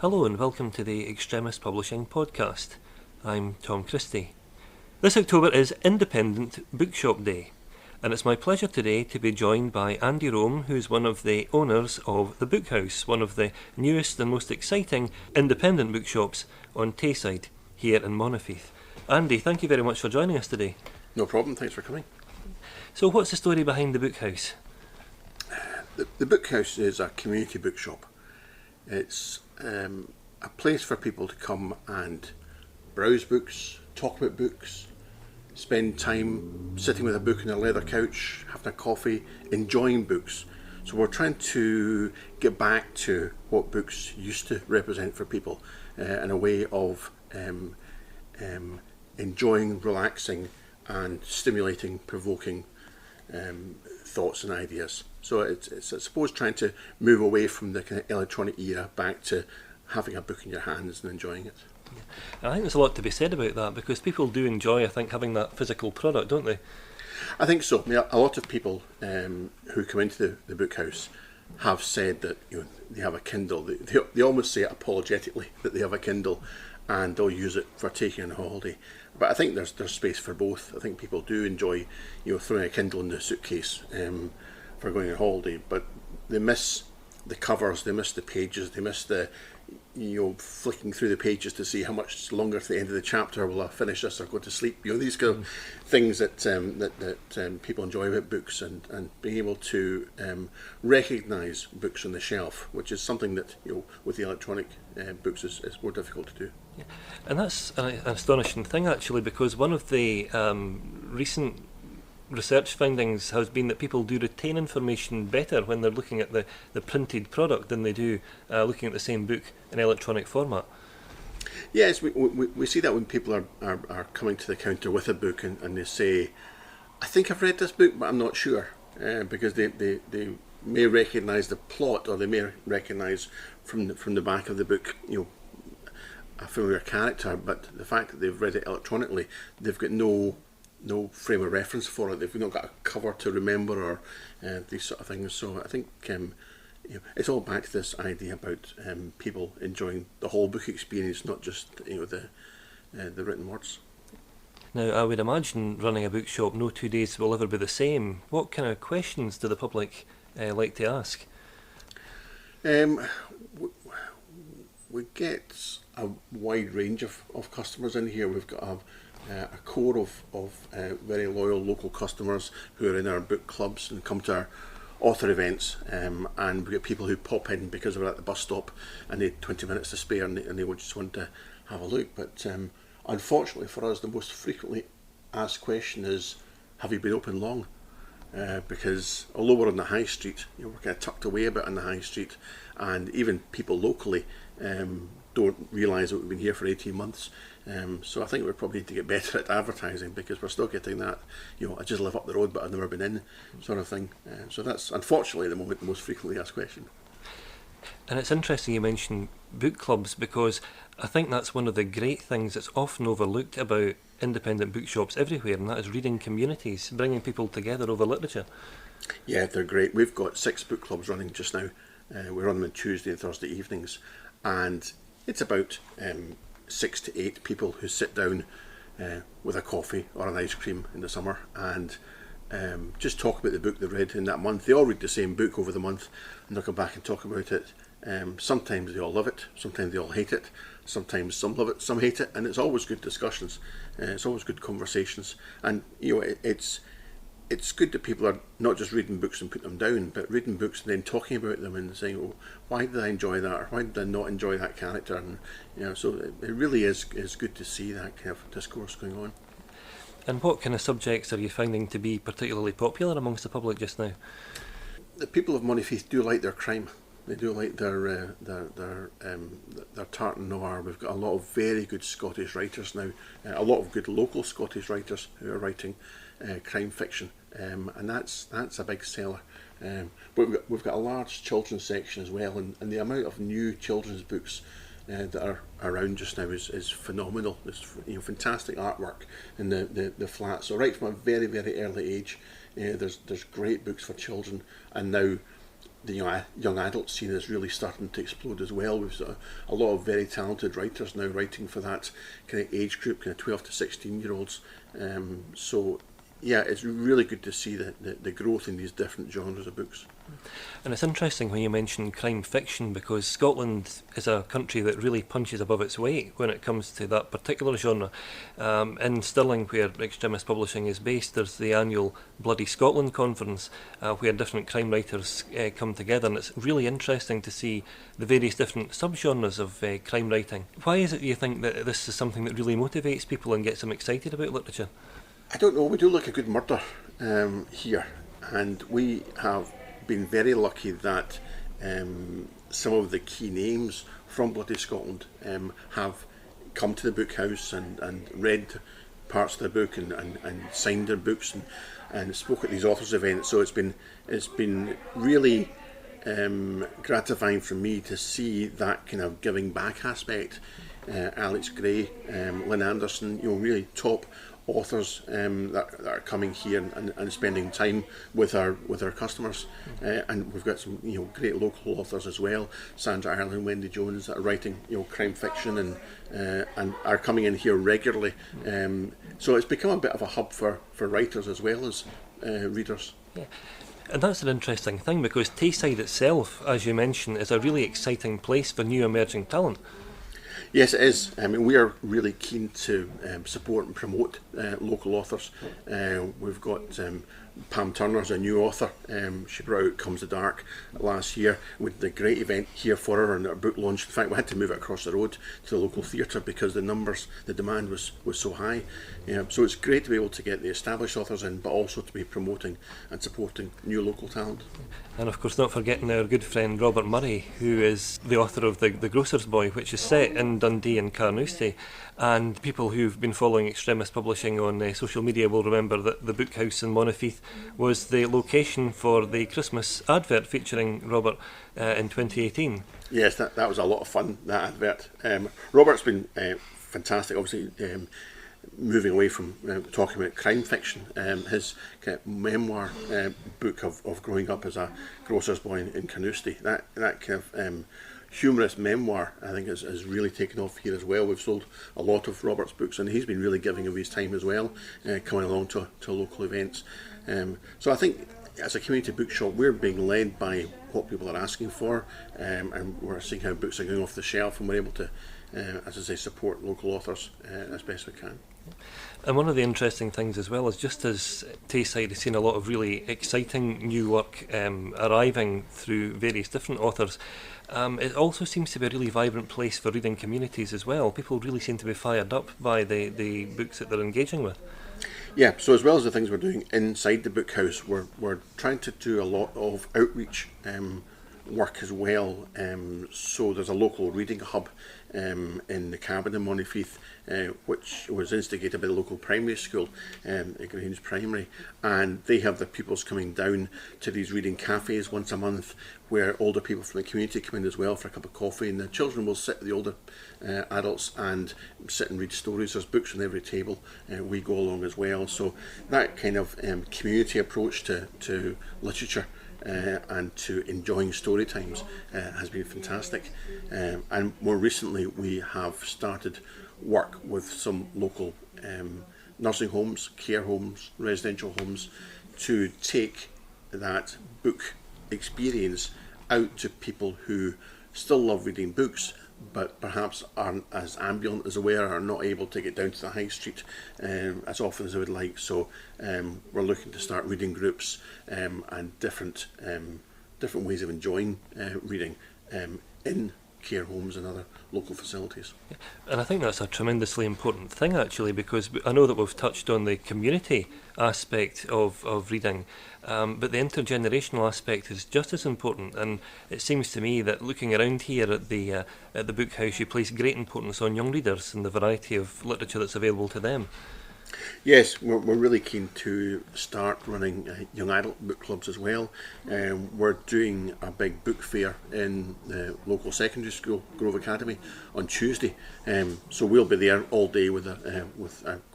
Hello and welcome to the Extremist Publishing Podcast. I'm Tom Christie. This October is Independent Bookshop Day, and it's my pleasure today to be joined by Andy Rome, who's one of the owners of the Bookhouse, one of the newest and most exciting independent bookshops on Tayside here in Monifieth. Andy, thank you very much for joining us today. No problem, thanks for coming. So what's the story behind the Bookhouse? The Bookhouse is a community bookshop. It's a place for people to come and browse books, talk about books, spend time sitting with a book on a leather couch, having a coffee, enjoying books. So we're trying to get back to what books used to represent for people in a way of enjoying, relaxing and stimulating, provoking thoughts and ideas. So it's I suppose trying to move away from the kind of electronic era back to having a book in your hands and enjoying it. I think there's a lot to be said about that, because people do enjoy, I think, having that physical product, don't they? I think so. I mean, a lot of people who come into the Bookhouse have said that they have a Kindle. They almost say it apologetically that they have a Kindle and they'll use it for taking on a holiday. But I think there's space for both. I think people do enjoy throwing a Kindle in the suitcase for going on holiday, but they miss the covers, they miss the pages, they miss the flicking through the pages to see how much longer to the end of the chapter will I finish this or go to sleep. These kind of things that people enjoy about books, and being able to recognise books on the shelf, which is something that with the electronic books is more difficult to do. Yeah. And that's an astonishing thing, actually, because one of the recent research findings has been that people do retain information better when they're looking at the printed product than they do looking at the same book in electronic format. Yes, we see that when people are coming to the counter with a book and they say, I think I've read this book but I'm not sure, because they may recognise the plot, or they may recognise from the back of the book a familiar character, but the fact that they've read it electronically, they've got no frame of reference for it. They've not got a cover to remember, or these sort of things. So I think it's all back to this idea about people enjoying the whole book experience, not just the written words. Now, I would imagine running a bookshop, no 2 days will ever be the same. What kind of questions do the public like to ask? We get a wide range of customers in here. We've got a core of very loyal local customers who are in our book clubs and come to our author events, and we get people who pop in because we're at the bus stop and they had 20 minutes to spare and they would just want to have a look. But unfortunately for us, the most frequently asked question is, have you been open long? Because although we're on the high street, we're kind of tucked away a bit on the high street, and even people locally don't realise that we've been here for 18 months. So I think we probably need to get better at advertising, because we're still getting that, I just live up the road but I've never been in sort of thing. So that's unfortunately the most frequently asked question. And it's interesting you mention book clubs, because I think that's one of the great things that's often overlooked about independent bookshops everywhere, and that is reading communities, bringing people together over literature. Yeah, they're great. We've got 6 book clubs running just now. We run them on Tuesday and Thursday evenings, and it's about 6 to 8 people who sit down with a coffee or an ice cream in the summer and just talk about the book they read in that month. They all read the same book over the month and they'll come back and talk about it. Sometimes they all love it, sometimes they all hate it, sometimes some love it, some hate it, and it's always good discussions. It's always good conversations, and it's good that people are not just reading books and putting them down, but reading books and then talking about them and saying, why did I enjoy that, or why did I not enjoy that character? And so it really is good to see that kind of discourse going on. And what kind of subjects are you finding to be particularly popular amongst the public just now? The people of Monifieth do like their crime. They do like their tartan noir. We've got a lot of very good Scottish writers now, a lot of good local Scottish writers who are writing crime fiction, and that's a big seller. But we've got a large children's section as well, and the amount of new children's books that are around just now is phenomenal. There's fantastic artwork in the flat. So right from a very, very early age, there's great books for children, and now the young adult scene is really starting to explode as well. We've got a lot of very talented writers now writing for that kind of age group, kind of 12 to 16-year-olds. So yeah, it's really good to see the growth in these different genres of books. And it's interesting when you mention crime fiction, because Scotland is a country that really punches above its weight when it comes to that particular genre. In Stirling, where Extremist Publishing is based, there's the annual Bloody Scotland Conference, where different crime writers come together, and it's really interesting to see the various different subgenres of crime writing. Why is it you think that this is something that really motivates people and gets them excited about literature? I don't know, we do like a good murder here, and we have been very lucky that some of the key names from Bloody Scotland have come to the Bookhouse and read parts of the book and signed their books and spoke at these authors events. So it's been really gratifying for me to see that kind of giving back aspect. Alex Gray, Lynn Anderson, really top authors that are coming here and spending time with our customers, and we've got some great local authors as well, Sandra Ireland, Wendy Jones, that are writing crime fiction and are coming in here regularly. So it's become a bit of a hub for writers as well as readers. Yeah. And that's an interesting thing, because Tayside itself, as you mentioned, is a really exciting place for new emerging talent. Yes, it is. I mean, we are really keen to support and promote local authors. We've got Pam Turner's a new author. She brought out Comes the Dark last year with the great event here for her and our book launch. In fact, we had to move it across the road to the local theatre because the demand was so high. So it's great to be able to get the established authors in, but also to be promoting and supporting new local talent. And of course, not forgetting our good friend Robert Murray, who is the author of The Grocer's Boy, which is set in Dundee and Carnoustie. And people who've been following Extremist Publishing on social media will remember that the Bookhouse in Monifieth was the location for the Christmas advert featuring Robert in 2018. Yes, that was a lot of fun, that advert. Robert's been fantastic, obviously. Moving away from talking about crime fiction, his kind of memoir book of growing up as a grocer's boy in Carnoustie, that kind of humorous memoir, I think, has really taken off here as well. We've sold a lot of Robert's books, and he's been really giving of his time as well, coming along to local events. So I think as a community bookshop, we're being led by what people are asking for, and we're seeing how books are going off the shelf, and we're able to, as I say, support local authors as best we can. And one of the interesting things as well is, just as Tayside has seen a lot of really exciting new work arriving through various different authors, it also seems to be a really vibrant place for reading communities as well. People really seem to be fired up by the books that they're engaging with. Yeah, so as well as the things we're doing inside the Bookhouse, we're trying to do a lot of outreach work as well. So there's a local reading hub in the cabin in Monifieth, which was instigated by the local primary school, Grange Primary, and they have the pupils coming down to these reading cafes once a month, where older people from the community come in as well for a cup of coffee, and the children will sit with the older adults and sit and read stories. There's books on every table, we go along as well. So that kind of community approach to literature and to enjoying story times has been fantastic. And more recently we have started work with some local nursing homes, care homes, residential homes, to take that book experience out to people who still love reading books but perhaps aren't as ambulant as aware, are not able to get down to the high street as often as they would like. So we're looking to start reading groups and different ways of enjoying reading in care homes and other local facilities. And I think that's a tremendously important thing, actually, because I know that we've touched on the community aspect of reading, but the intergenerational aspect is just as important. And it seems to me that looking around here at the Bookhouse, you place great importance on young readers and the variety of literature that's available to them. Yes, we're really keen to start running young adult book clubs as well. We're doing a big book fair in the local secondary school, Grove Academy, on Tuesday. So we'll be there all day with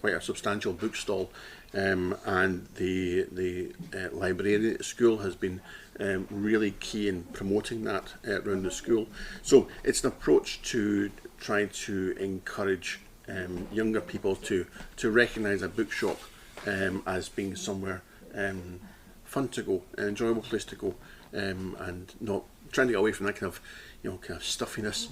quite a substantial book stall and the librarian at school has been really key in promoting that around the school. So it's an approach to try to encourage younger people to recognise a bookshop as being somewhere fun to go, an enjoyable place to go, and not trying to get away from that kind of stuffiness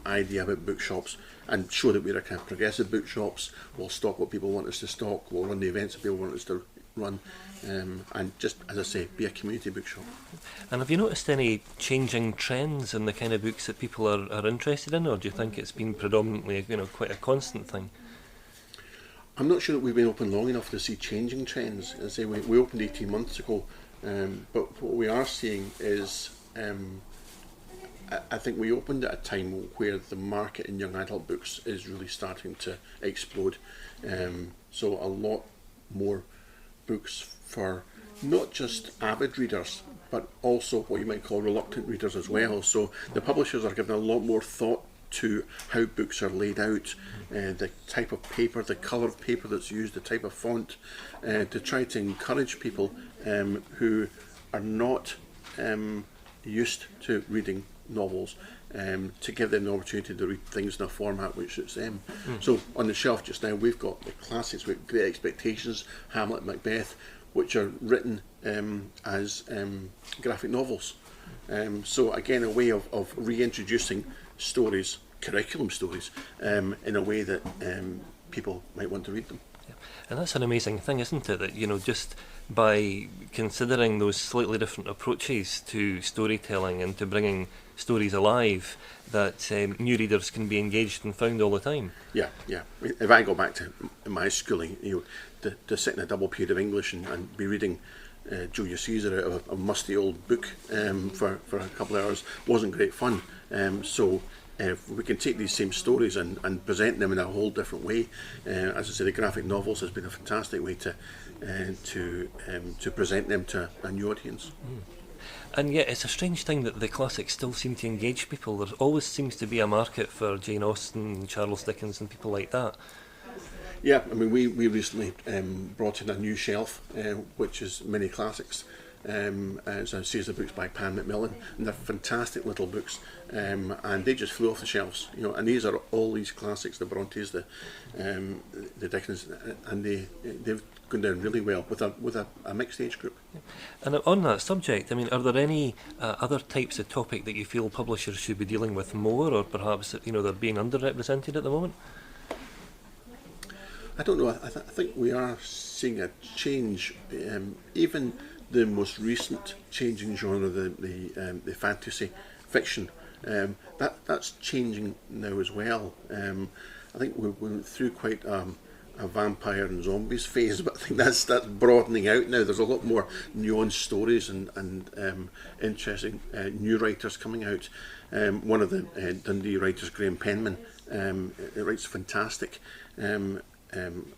idea about bookshops, and show that we're a kind of progressive bookshops. We'll stock what people want us to stock, we'll run the events that people want us to run, and just, as I say, be a community bookshop. And have you noticed any changing trends in the kind of books that people are interested in, or do you think it's been predominantly quite a constant thing? I'm not sure that we've been open long enough to see changing trends. As I say, we opened 18 months ago, but what we are seeing is I think we opened at a time where the market in young adult books is really starting to explode. So a lot more books for not just avid readers, but also what you might call reluctant readers as well. So the publishers are giving a lot more thought to how books are laid out, the type of paper, the colour of paper that's used, the type of font, to try to encourage people who are not used to reading novels, to give them the opportunity to read things in a format which suits them. So on the shelf just now we've got the classics with Great Expectations, Hamlet, Macbeth, which are written as graphic novels. So again, a way of reintroducing stories, curriculum stories, in a way that people might want to read them. And that's an amazing thing, isn't it? That, just by considering those slightly different approaches to storytelling and to bringing stories alive, that new readers can be engaged and found all the time. Yeah. If I go back to my schooling, to sit in a double period of English and be reading Julius Caesar out of a musty old book for a couple of hours wasn't great fun. So if we can take these same stories and present them in a whole different way, as I say, the graphic novels has been a fantastic way to present them to a new audience. And yet it's a strange thing that the classics still seem to engage people. There always seems to be a market for Jane Austen, Charles Dickens and people like that. Yeah, I mean, we recently brought in a new shelf, which is mini classics. It's a series of books by Pan Macmillan, and they're fantastic little books, and they just flew off the shelves. And these are all these classics, the Brontes, the Dickens, and they've gone down really well with a mixed age group. And on that subject, I mean, are there any other types of topic that you feel publishers should be dealing with more, or perhaps that they're being underrepresented at the moment? I don't know. I think we are seeing a change. Even the most recent changing genre, the fantasy fiction, that's changing now as well. I think we went through quite a vampire and zombies phase, but I think that's broadening out now. There's a lot more nuanced stories and interesting new writers coming out. One of the Dundee writers, Graham Penman, writes fantastic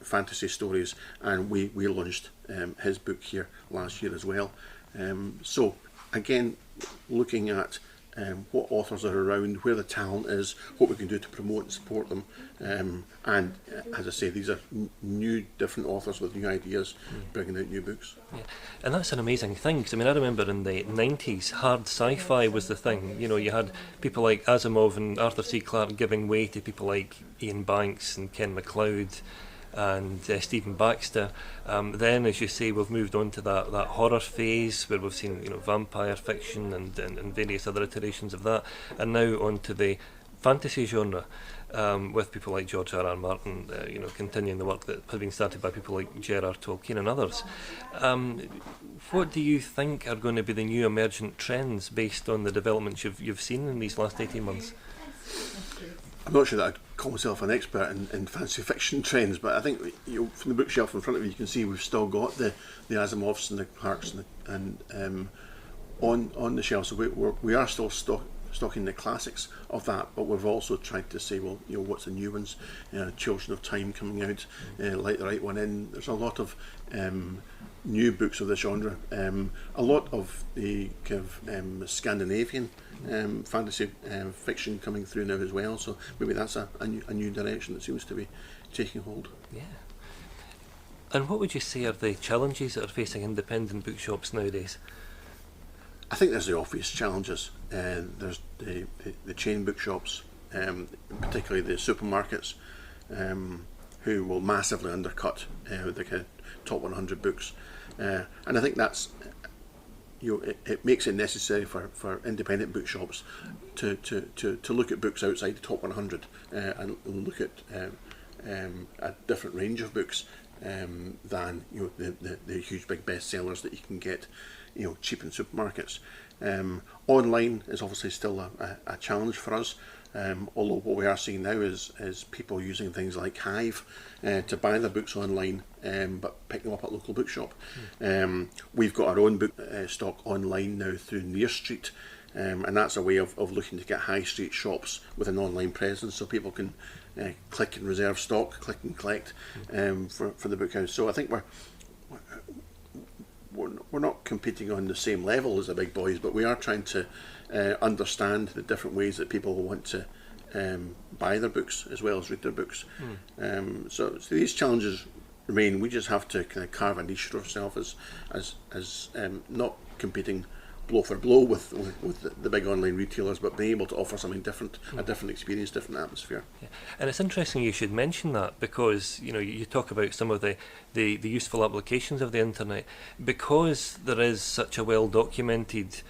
fantasy stories, and we launched his book here last year as well. So again, looking at what authors are around, where the talent is, what we can do to promote and support them, and as I say, these are new, different authors with new ideas, bringing out new books. Yeah. And that's an amazing thing, because I remember in the 90s, hard sci-fi was the thing. You had people like Asimov and Arthur C. Clarke giving way to people like Ian Banks and Ken MacLeod and Stephen Baxter. Then, as you say, we've moved on to that horror phase where we've seen vampire fiction and various other iterations of that, and now on to the fantasy genre, with people like George R.R. Martin, continuing the work that has been started by people like J.R.R. Tolkien and others. What do you think are going to be the new emergent trends based on the developments you've seen in these last 18 months? I'm not sure that I'd call myself an expert in fantasy fiction trends, but I think from the bookshelf in front of you, you can see we've still got the Asimovs and the Clarks and on the shelf. So we are still stocking the classics of that, but we've also tried to say, well, what's the new ones? Children of Time coming out, Light the Right One In. There's a lot of new books of this genre. A lot of the kind of Scandinavian fantasy fiction coming through now as well. So maybe that's a new direction that seems to be taking hold. Yeah. And what would you say are the challenges that are facing independent bookshops nowadays? I think there's the obvious challenges. There's the chain bookshops, particularly the supermarkets, who will massively undercut the kind of top 100 books. And I think that's, it makes it necessary for independent bookshops to look at books outside the top 100 and look at a different range of books than the huge big bestsellers that you can get cheap in supermarkets. Online is obviously still a challenge for us, although what we are seeing now is people using things like Hive to buy their books online, but pick them up at local bookshop. We've got our own book stock online now through Near Street, and that's a way of looking to get high street shops with an online presence, so people can click and reserve stock, click and collect for the Bookhouse. So I think we're not competing on the same level as the big boys, but we are trying to understand the different ways that people want to buy their books as well as read their books. So these challenges remain. We just have to kind of carve a niche for ourselves as not competing blow for blow with the big online retailers, but being able to offer something different, a different experience, different atmosphere. Yeah. And it's interesting you should mention that, because you talk about some of the useful applications of the internet, because there is such a well documented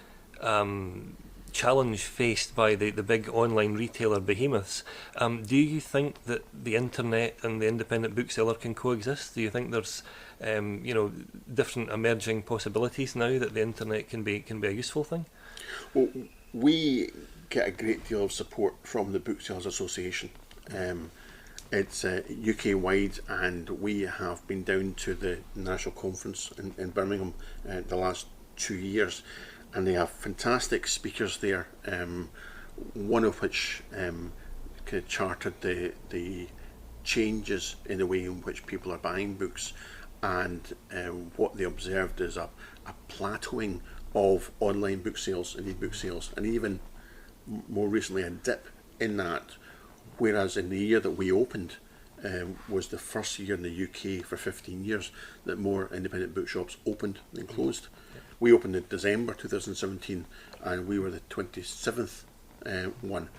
challenge faced by the big online retailer behemoths. Do you think that the internet and the independent bookseller can coexist? Do you think there's different emerging possibilities now that the internet can be a useful thing? Well, we get a great deal of support from the Booksellers Association. It's UK wide, and we have been down to the national conference in Birmingham the last 2 years, and they have fantastic speakers there, one of which kind of charted the changes in the way in which people are buying books, and what they observed is a plateauing of online book sales and e-book sales, and even more recently a dip in that, whereas in the year that we opened was the first year in the UK for 15 years that more independent bookshops opened than closed. We opened in December 2017, and we were the 27th one.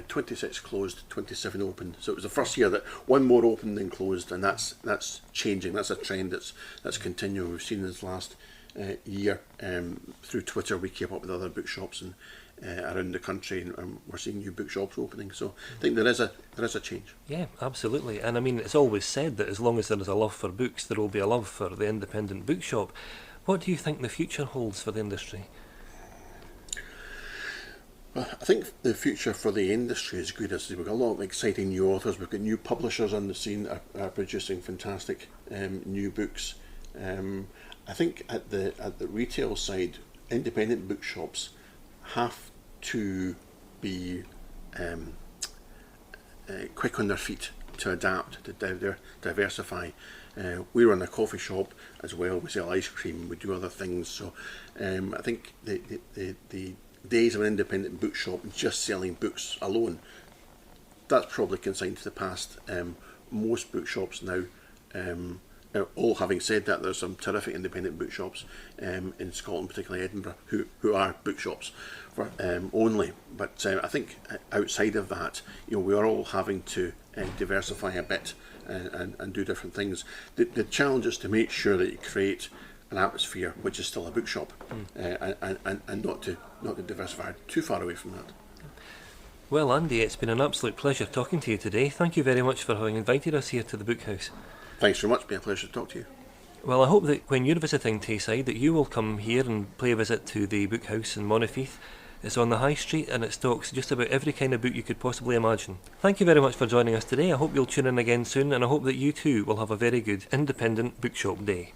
26 closed, 27 opened. So it was the first year that one more opened than closed, and that's changing. That's a trend that's continuing. We've seen this last year through Twitter. We keep up with other bookshops and around the country, and we're seeing new bookshops opening. So I think there is a change. Yeah, absolutely. And I mean, it's always said that as long as there is a love for books, there will be a love for the independent bookshop. What do you think the future holds for the industry? Well, I think the future for the industry is good. We've got a lot of exciting new authors. We've got new publishers on the scene that are producing fantastic new books. I think at the retail side, independent bookshops have to be quick on their feet to adapt, to diversify. We run a coffee shop as well. We sell ice cream. We do other things. So I think the days of an independent bookshop just selling books alone, that's probably consigned to the past. Most bookshops now, all having said that, there's some terrific independent bookshops in Scotland, particularly Edinburgh, who are bookshops for only. But I think outside of that, we are all having to diversify a bit and do different things. The challenge is to make sure that you create an atmosphere which is still a bookshop, and not to diversify too far away from that. Well, Andy, it's been an absolute pleasure talking to you today. Thank you very much for having invited us here to the Bookhouse. Thanks very much. It's been a pleasure to talk to you. Well, I hope that when you're visiting Tayside that you will come here and pay a visit to the Bookhouse in Monifieth. It's on the High Street, and it stocks just about every kind of book you could possibly imagine. Thank you very much for joining us today. I hope you'll tune in again soon, and I hope that you too will have a very good independent bookshop day.